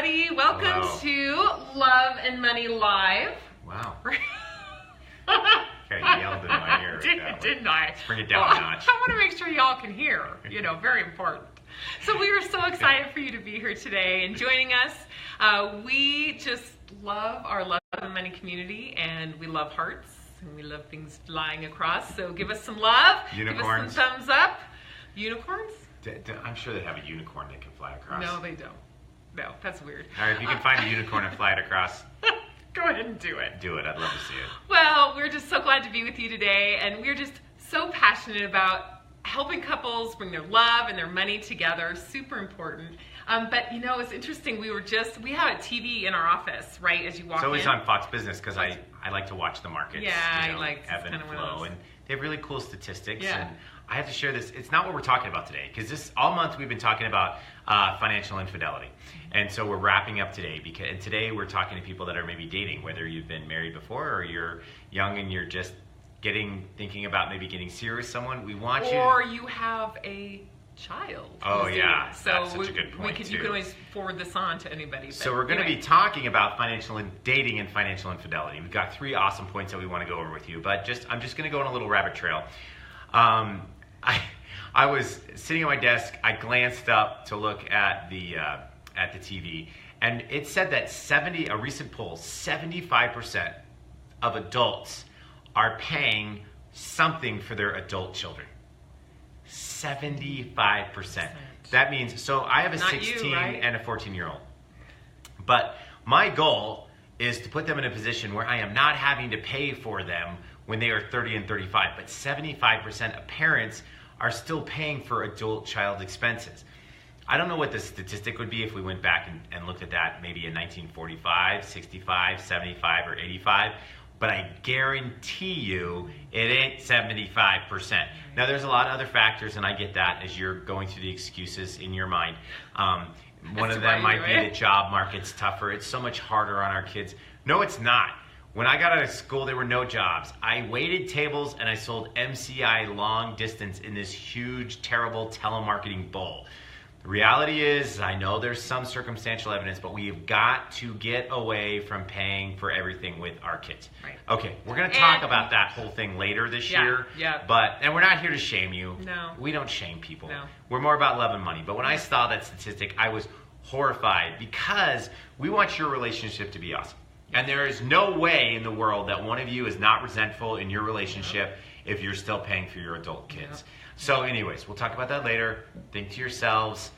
everybody. Welcome Hello. to Love and Money Live. Wow. Okay, you yelled in my ear. Didn't I? Let's bring it down a notch. I want to make sure y'all can hear. Very important. So we are so excited for you to be here today and joining us. We just love our Love and Money community, and we love hearts, and we love things flying across. So give us some love. Unicorns. Give us some thumbs up. Unicorns? I'm sure they have a unicorn that can fly across. No, they don't. No, that's weird. All right, if you can find a unicorn and fly it across, go ahead and do it. do it. I'd love to see it. Well, we're just so glad to be with you today, and we're just so passionate about helping couples bring their love and their money together. Super important. But you know, it's interesting. We have a TV in our office, right, as you walk in. It's always on Fox Business because I like to watch the markets. Yeah, you know, I like ebb and flow, and they have really cool statistics. Yeah. And I have to share this. It's not what we're talking about today, because this all month we've been talking about financial infidelity, and so we're wrapping up today. And today we're talking to people that are maybe dating, whether you've been married before or you're young and you're just thinking about maybe getting serious with someone. We want you. Or you have a child. Oh yeah, so that's such a good point you can always forward this on to anybody. So we're going to be talking about dating and financial infidelity. We've got 3 awesome points that we want to go over with you, but I'm just going to go on a little rabbit trail. I was sitting at my desk. I glanced up to look at the TV, and it said that a recent poll, 75% of adults are paying something for their adult children. 75%. That means, so I have a Not 16 you, right? and a 14-year-old. But my goal is to put them in a position where I am not having to pay for them when they are 30 and 35. But 75% of parents are still paying for adult child expenses. I don't know what the statistic would be if we went back and looked at that maybe in 1945, 65, 75, or 85. But I guarantee you it ain't 75%. Now, there's a lot of other factors, and I get that as you're going through the excuses in your mind. One of them might be the job market's tougher. It's so much harder on our kids. No, it's not. When I got out of school, there were no jobs. I waited tables and I sold MCI long distance in this huge, terrible telemarketing bull. The reality is, I know there's some circumstantial evidence, but we have got to get away from paying for everything with our kids. Right. Okay, we're going to talk about that whole thing later this year. Yeah. And we're not here to shame you. No. We don't shame people. No. We're more about love and money. But when I saw that statistic, I was horrified, because we want your relationship to be awesome. And there is no way in the world that one of you is not resentful in your relationship if you're still paying for your adult kids. So anyways, we'll talk about that later. Think to yourselves,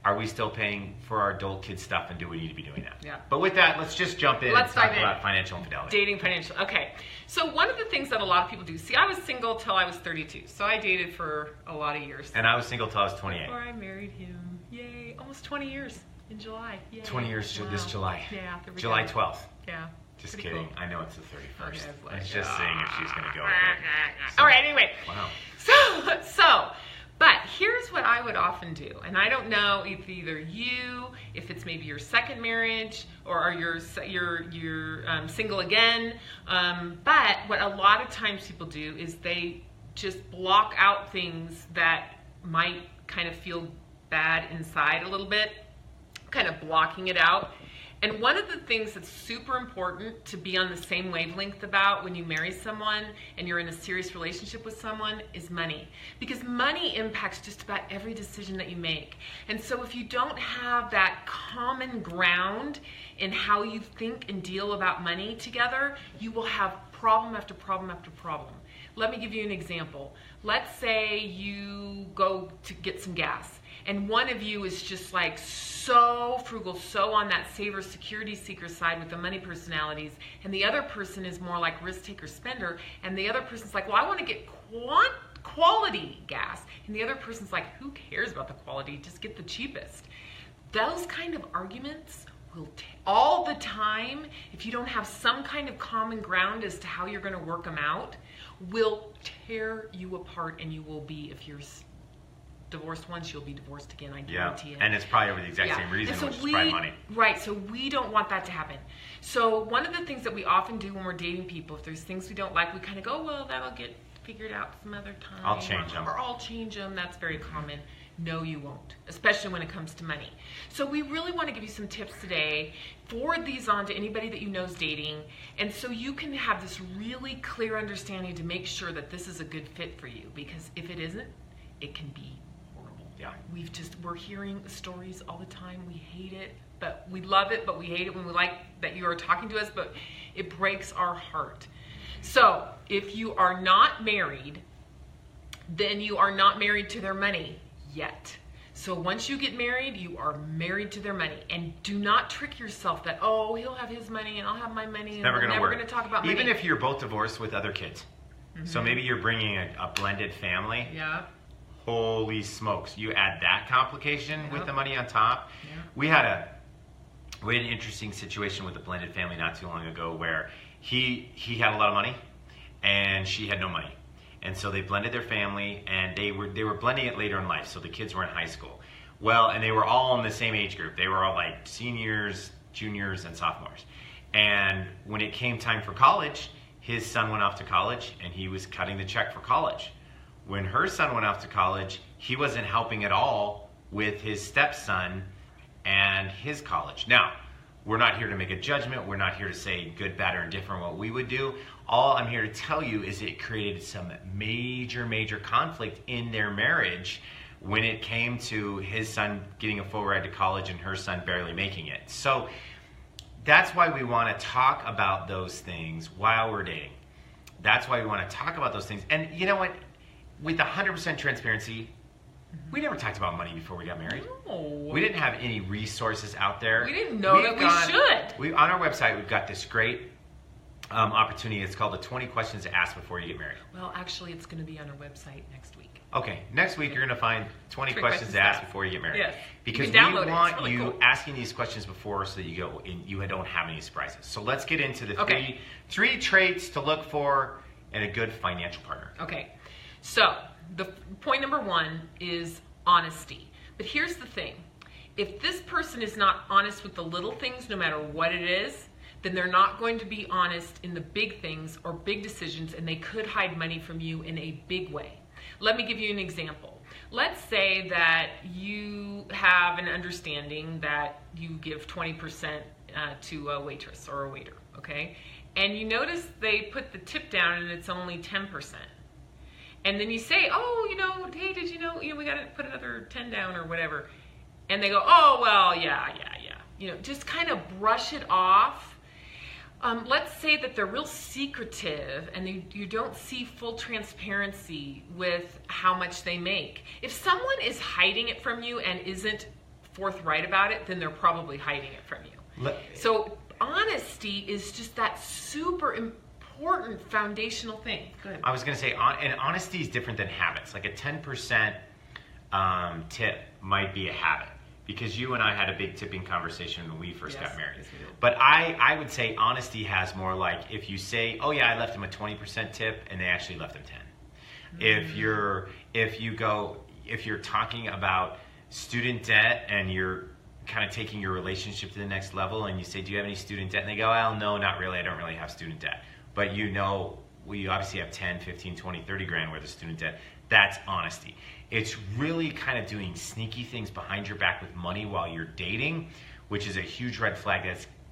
are we still paying for our adult kids stuff, and do we need to be doing that? Yeah. But with that, let's just jump in and talk about financial infidelity. Dating financial. Okay. So one of the things that a lot of people do, I was single till I was 32. So I dated for a lot of years. And I was single till I was 28. Before I married him. Yay. Almost 20 years in July. Yay. 20 years this July. Yeah. There we July go. 12th. Yeah. Just Pretty kidding. cool. I know it's the 31st. Okay, I was just seeing if she's going to go with it. All right, anyway. Wow. But here's what I would often do, and I don't know if either if it's maybe your second marriage, or you're single again. But what a lot of times people do is they just block out things that might kind of feel bad inside a little bit, kind of blocking it out. And one of the things that's super important to be on the same wavelength about when you marry someone and you're in a serious relationship with someone is money. Because money impacts just about every decision that you make. And so if you don't have that common ground in how you think and deal about money together, you will have problem after problem after problem. Let me give you an example. Let's say you go to get some gas, and one of you is just like so frugal, so on that saver security seeker side with the money personalities, and the other person is more like risk taker spender, and the other person's like, well, I want to get quality gas, and the other person's like, who cares about the quality, just get the cheapest. Those kind of arguments will all the time, if you don't have some kind of common ground as to how you're going to work them out, will tear you apart, and you will be, if you're divorced once, you'll be divorced again, I guarantee it. And it's probably over the exact same reason, so which is probably money. Right, so we don't want that to happen. So one of the things that we often do when we're dating people, if there's things we don't like, we kind of go, well, that'll get figured out some other time. I'll change them. Or I'll change them. That's very common. No, you won't, especially when it comes to money. So we really want to give you some tips today. Forward these on to anybody that you know is dating, and so you can have this really clear understanding to make sure that this is a good fit for you, because if it isn't, it can be horrible. Yeah. We're hearing stories all the time. We hate it, but we love it, but we hate it when we like that you are talking to us, but it breaks our heart. So if you are not married, then you are not married to their money yet. So once you get married, you are married to their money. And do not trick yourself that, oh, he'll have his money and I'll have my money, and never we're gonna never work. going to talk about money. Even if you're both divorced with other kids. So maybe you're bringing a blended family. Yeah. Holy smokes. You add that complication with the money on top. Yeah. We had an interesting situation with a blended family not too long ago where he had a lot of money and she had no money. And so they blended their family, and they were blending it later in life, so the kids were in high school. Well, and they were all in the same age group. They were all like seniors, juniors, and sophomores. And when it came time for college, his son went off to college, and he was cutting the check for college. When her son went off to college, he wasn't helping at all with his stepson and his college. Now, we're not here to make a judgment. We're not here to say good, bad, or indifferent what we would do. All I'm here to tell you is it created some major, major conflict in their marriage when it came to his son getting a full ride to college and her son barely making it. So that's why we want to talk about those things while we're dating. That's why we want to talk about those things. And you know what? With 100% transparency, we never talked about money before we got married. No. We didn't have any resources out there. We didn't know that we should. On our website, we've got this great opportunity. It's called the 20 questions to ask before you get married. Well, actually, it's going to be on our website next week. Okay, next week you're going to find 20 questions to ask before you get married. Yes. Because we want you asking these questions before so that you don't have any surprises. So let's get into the three traits to look for in a good financial partner. Okay, so the point number one is honesty. But here's the thing. If this person is not honest with the little things, no matter what it is, then they're not going to be honest in the big things or big decisions, and they could hide money from you in a big way. Let me give you an example. Let's say that you have an understanding that you give 20% to a waitress or a waiter, okay? And you notice they put the tip down and it's only 10%. And then you say, oh, hey, did you know, we got to put another 10 down or whatever. And they go, oh, well, yeah. Just kind of brush it off. Let's say that they're real secretive and you don't see full transparency with how much they make. If someone is hiding it from you and isn't forthright about it, then they're probably hiding it from you. So honesty is just that super important foundational thing. Good. I was going to say, and honesty is different than habits. Like a 10% tip might be a habit. Because you and I had a big tipping conversation when we first got married. Yes, we did. But I would say honesty has more like if you say, oh yeah, I left him a 20% tip and they actually left him 10. Mm-hmm. If you're talking about student debt and you're kind of taking your relationship to the next level and you say, do you have any student debt? And they go, well, no, not really. I don't really have student debt. But we obviously have 10, 15, 20, 30 grand worth of student debt. That's honesty. It's really kind of doing sneaky things behind your back with money while you're dating, which is a huge red flag.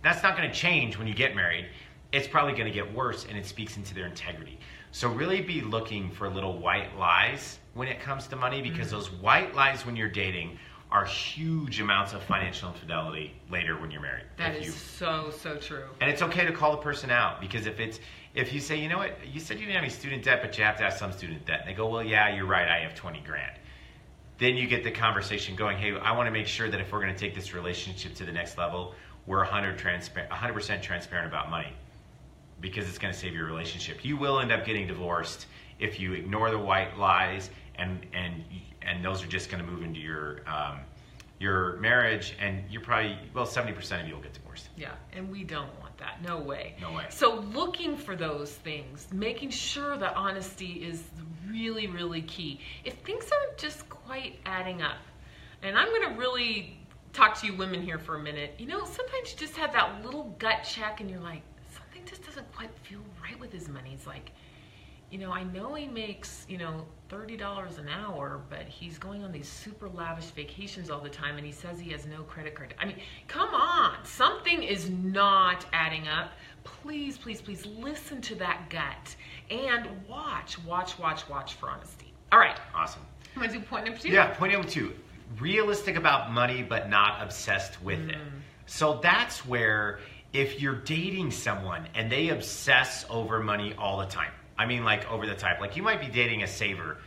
That's not going to change when you get married. It's probably going to get worse, and it speaks into their integrity. So really be looking for little white lies when it comes to money, because those white lies when you're dating are huge amounts of financial infidelity later when you're married. That is so true. And it's okay to call the person out, because if you say, you know what, you said you didn't have any student debt, but you have to have some student debt. And they go, well, yeah, you're right, I have 20 grand. Then you get the conversation going, hey, I want to make sure that if we're going to take this relationship to the next level, we're 100% transparent about money, because it's going to save your relationship. You will end up getting divorced if you ignore the white lies, and those are just going to move into your marriage, and you're probably, 70% of you will get divorced. Yeah, and we don't want that. No way. No way. So looking for those things, making sure that honesty is really, really key. If things aren't just quite adding up, and I'm going to really talk to you women here for a minute, sometimes you just have that little gut check and you're like, something just doesn't quite feel right with his money. It's like, I know he makes, $30 an hour, but he's going on these super lavish vacations all the time, and he says he has no credit card. I mean, come on. Something is not adding up. Please, please, please listen to that gut and watch for honesty. All right. Awesome. I'm going to do point number 2. Yeah, point number 2. Realistic about money, but not obsessed with it. So that's where if you're dating someone and they obsess over money all the time, I mean, like over the top, like you might be dating a saver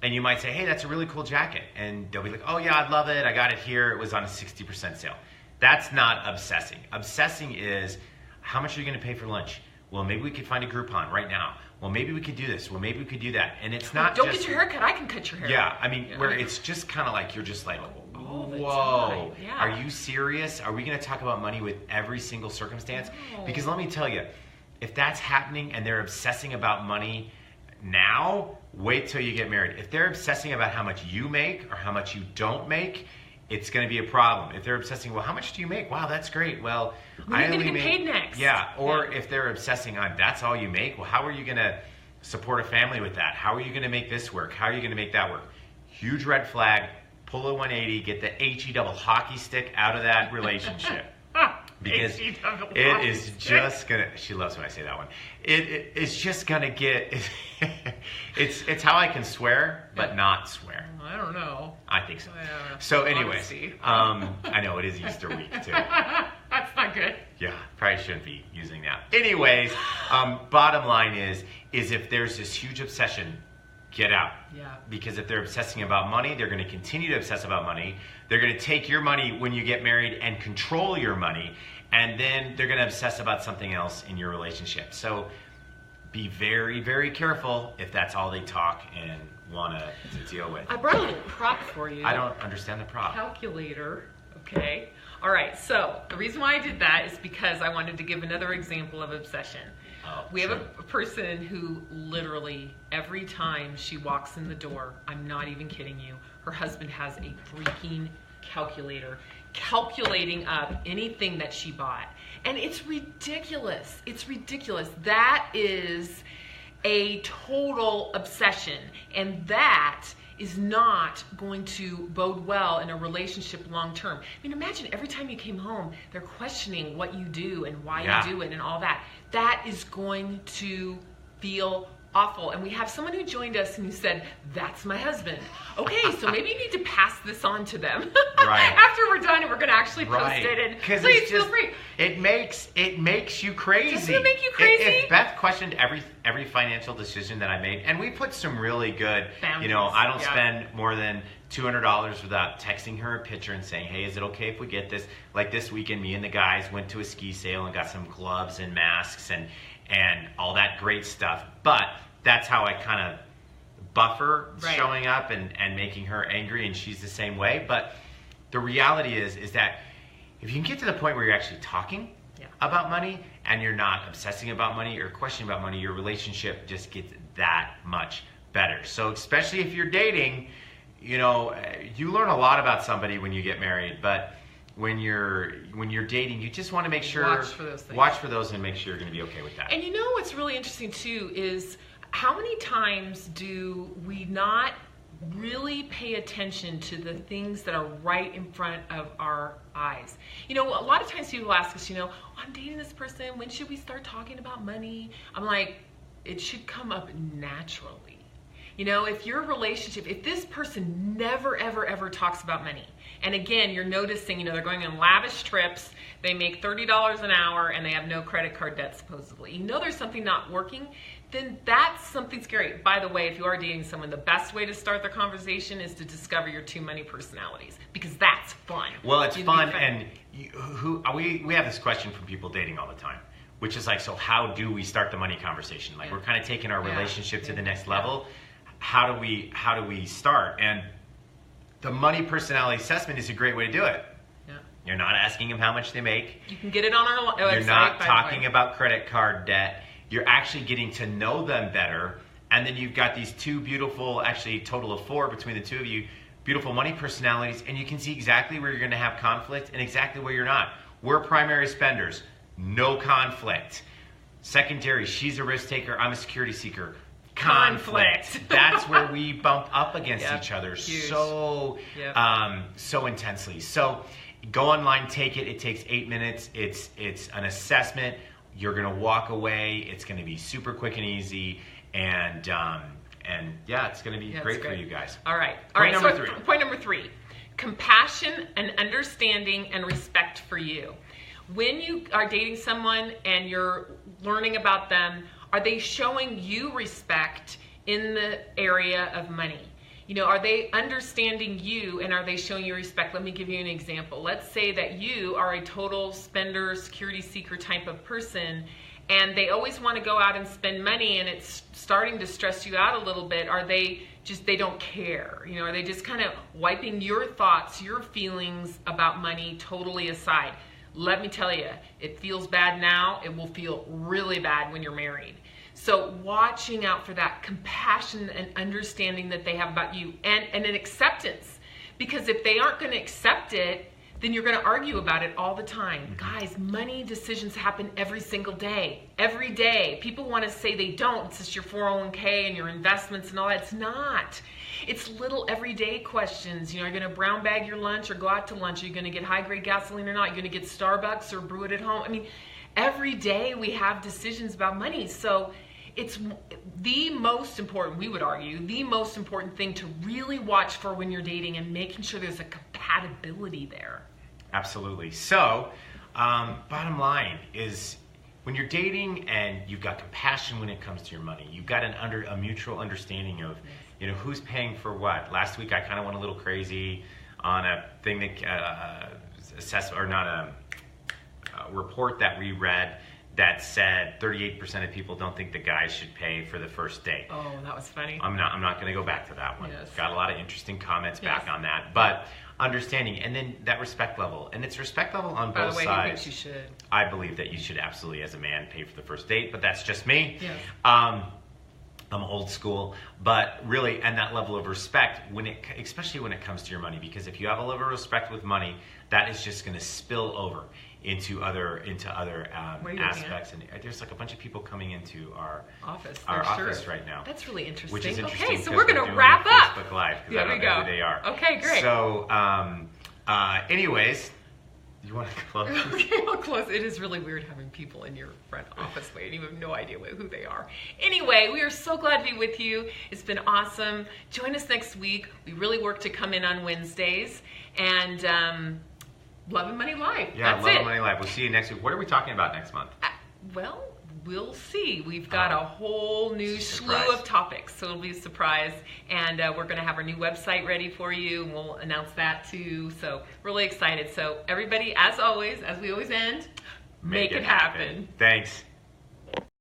and you might say, hey, that's a really cool jacket. And they'll be like, oh yeah, I love it. I got it here. It was on a 60% sale. That's not obsessing. Obsessing is, how much are you going to pay for lunch? Well, maybe we could find a Groupon right now. Well, maybe we could do this. Well, maybe we could do that. And it's not Don't just, get your hair cut. I can cut your hair. Yeah, I mean, where it's just kind of like, you're just like, All the whoa, time, yeah. Are you serious? Are we going to talk about money with every single circumstance? No. Because let me tell you, if that's happening and they're obsessing about money now, wait till you get married. If they're obsessing about how much you make or how much you don't make, it's going to be a problem. If they're obsessing, well, how much do you make? Wow, that's great. Well, when are you going to get paid next? Yeah, or if they're obsessing on that's all you make, well, how are you going to support a family with that? How are you going to make this work? How are you going to make that work? Huge red flag. Pull a 180. Get the HE double hockey stick out of that relationship. Because it is just gonna. She loves when I say that one. It's just gonna get. It's how I can swear but not swear. I don't know. I think so. So anyways, I know it is Easter week too. That's not good. Yeah, probably shouldn't be using that. Anyways, bottom line is if there's this huge obsession, get out. Yeah. Because if they're obsessing about money, they're going to continue to obsess about money. They're going to take your money when you get married and control your money. And then they're going to obsess about something else in your relationship. So be very, very careful if that's all they talk and want to deal with. I brought a little prop for you. I don't understand the prop. Calculator. Okay. All right. So the reason why I did that is because I wanted to give another example of obsession. We have a person who literally every time she walks in the door, I'm not even kidding you, her husband has a freaking calculator calculating up anything that she bought. And it's ridiculous. It's ridiculous. That is a total obsession. And that is not going to bode well in a relationship long term. I mean, imagine every time you came home, they're questioning what you do and why you do it and all that. That is going to feel awful. And we have someone who joined us and who said, that's my husband. Okay, so maybe you need to pass this on to them. Right. After we're done and we're going to actually post it. And please feel free. It makes you crazy. Doesn't it make you crazy? If Beth questioned every financial decision that I made, and we put some really good, boundaries. I don't spend more than $200 without texting her a picture and saying, hey, is it okay if we get this? Like this weekend, me and the guys went to a ski sale and got some gloves and masks and all that great stuff. But that's how I kind of buffer showing up and making her angry, and she's the same way. But the reality is that if you can get to the point where you're actually talking about money and you're not obsessing about money or questioning about money, your relationship just gets that much better. So especially if you're dating, you learn a lot about somebody when you get married, but when you're dating, you just want to make sure watch for those and make sure you're going to be okay with that. And what's really interesting too is how many times do we not really pay attention to the things that are right in front of our eyes? A lot of times people ask us, I'm dating this person, when should we start talking about money? I'm like, it should come up naturally. If your relationship, if this person never, ever, ever talks about money, and again, you're noticing, they're going on lavish trips, they make $30 an hour, and they have no credit card debt, supposedly. There's something not working, then that's something scary. By the way, if you are dating someone, the best way to start the conversation is to discover your two money personalities, because that's fun. Well, it's fun, and we have this question from people dating all the time, which is like, so how do we start the money conversation? Like, we're kind of taking our relationship to the next level. How do we start? And the money personality assessment is a great way to do it. Yeah. You're not asking them how much they make. You can get it on our website. You're not talking about credit card debt. You're actually getting to know them better. And then you've got these two beautiful, actually a total of 4 between the two of you, beautiful money personalities, and you can see exactly where you're going to have conflict and exactly where you're not. We're primary spenders. No conflict. Secondary, she's a risk taker, I'm a security seeker. conflict. That's where we bump up against Yep. each other Huge. so Yep. so intensely. So go online, take it. It takes 8 minutes. It's an assessment. You're gonna walk away. It's gonna be super quick and easy, and yeah, it's gonna be Yeah, it's great for great. you guys. All right. Point number three. Point number 3. Compassion and understanding and respect for you. When you are dating someone and you're learning about them, are they showing you respect in the area of money? You know, are they understanding you and are they showing you respect? Let me give you an example. Let's say that you are a total spender, security seeker type of person, and they always want to go out and spend money and it's starting to stress you out a little bit. Are they just, they don't care? You know, are they just kind of wiping your thoughts, your feelings about money totally aside? Let me tell you, it feels bad now. It will feel really bad when you're married. So watching out for that compassion and understanding that they have about you, and an acceptance. Because if they aren't going to accept it, then you're going to argue about it all the time. Guys, money decisions happen every single day. Every day. People want to say they don't. It's just your 401k and your investments and all that. It's not. It's little everyday questions. You know, are you going to brown bag your lunch or go out to lunch? Are you going to get high-grade gasoline or not? Are you going to get Starbucks or brew it at home? I mean, every day we have decisions about money. So it's the most important, we would argue, the most important thing to really watch for when you're dating and making sure there's a compatibility there. Absolutely. So, bottom line is, when you're dating and you've got compassion when it comes to your money, you've got a mutual understanding of, you know, who's paying for what. Last week I kind of went a little crazy on a thing that a report that we read that said 38% of people don't think the guys should pay for the first date. Oh, that was funny. I'm not going to go back to that one. Yes. Got a lot of interesting comments Yes. back on that, but understanding, and then that respect level, and it's respect level on By both the way, sides. who thinks you should? I believe that you should absolutely, as a man, pay for the first date, but that's just me. Yes. I'm old school, but really, and that level of respect, especially when it comes to your money, because if you have a level of respect with money, that is just going to spill over into other aspects. And there's like a bunch of people coming into our Office. office right now. That's really interesting. Which is interesting. Okay, so 'cause we're going to doing wrap a up. Facebook Live, because There I don't we know go. who they are. Okay, great. So, anyways, you want to close? Okay, I'll close. It is really weird having people in your front office waiting. You have no idea who they are. Anyway, we are so glad to be with you. It's been awesome. Join us next week. We really work to come in on Wednesdays. And Love and Money Live. Yeah, That's Love it. and Money Live. We'll see you next week. What are we talking about next month? Well, we'll see. We've got a whole new slew Surprise. of topics, so it'll be a surprise. And we're going to have our new website ready for you, and we'll announce that too. So really excited. So everybody, as always, as we always end, make it happen. Thanks.